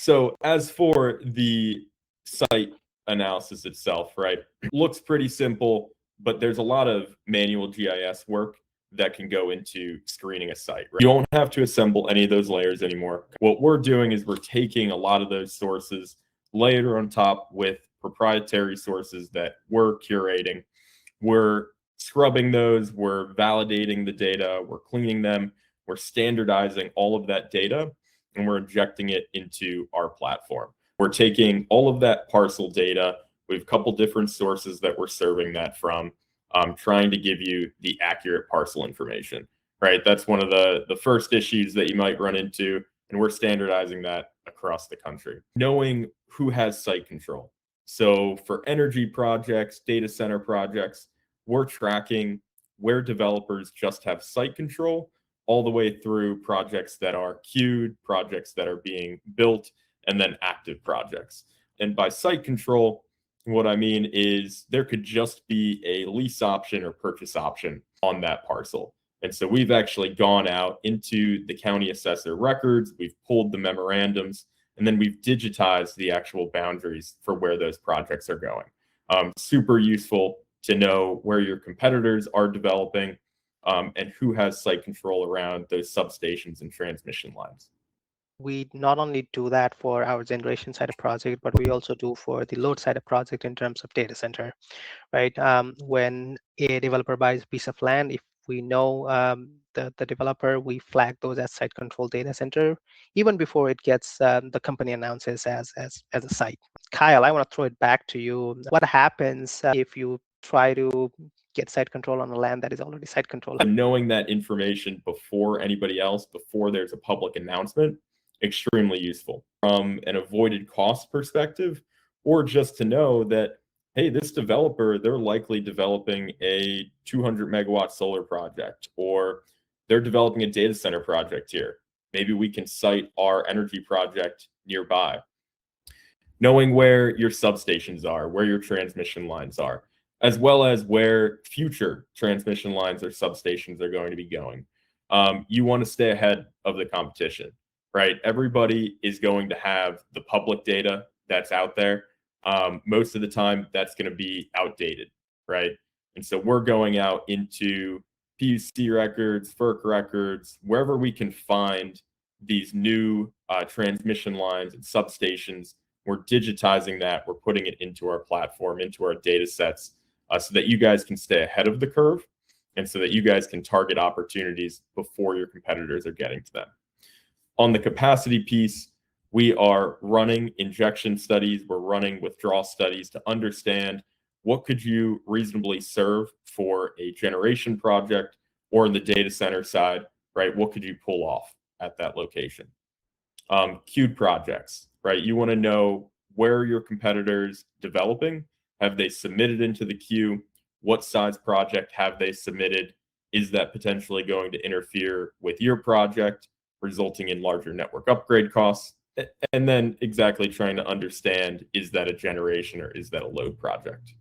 So as for the site analysis itself, right, looks pretty simple, but there's a lot of manual GIS work that can go into screening a site. Right? You don't have to assemble any of those layers anymore. What we're doing is we're taking a lot of those sources, layer on top with proprietary sources that we're curating. We're scrubbing those, we're validating the data, we're cleaning them, we're standardizing all of that data, and we're injecting it into our platform. We're taking all of that parcel data. We have a couple different sources that we're serving that from, trying to give you the accurate parcel information, right? That's one of the first issues that you might run into, and we're standardizing that across the country. Knowing who has site control. So for energy projects, data center projects, we're tracking where developers just have site control all the way through projects that are queued, projects that are being built, and then active projects. And by site control, what I mean is there could just be a lease option or purchase option on that parcel. And so we've actually gone out into the county assessor records, we've pulled the memorandums, and then we've digitized the actual boundaries for where those projects are going. Super useful to know where your competitors are developing, and who has site control around those substations and transmission lines. We not only do that for our generation side of project, but we also do for the load side of project in terms of data center, right? When a developer buys a piece of land, if we know the developer, we flag those as site control data center even before it gets the company announces as a site. Kyle, I want to throw it back to you. What happens if you try to get site control on a land that is already site control? Knowing that information before anybody else, before there's a public announcement, extremely useful from an avoided cost perspective, or just to know that, hey, this developer, they're likely developing a 200 megawatt solar project, or they're developing a data center project here. Maybe we can site our energy project nearby. Knowing where your substations are, where your transmission lines are, as well as where future transmission lines or substations are going to be going. You want to stay ahead of the competition, right? Everybody is going to have the public data that's out there. Most of the time, that's going to be outdated, right? And so we're going out into PUC records, FERC records, wherever we can find these new transmission lines and substations. We're digitizing that. We're putting it into our platform, into our data sets, so that you guys can stay ahead of the curve and so that you guys can target opportunities before your competitors are getting to them. On the capacity piece, we are running injection studies. We're running withdrawal studies to understand what could you reasonably serve for a generation project, or in the data center side, right? What could you pull off at that location? Queued projects, right? You want to know where your competitors developing. Have they submitted into the queue? What size project have they submitted? Is that potentially going to interfere with your project, resulting in larger network upgrade costs? And then exactly trying to understand, is that a generation or is that a load project?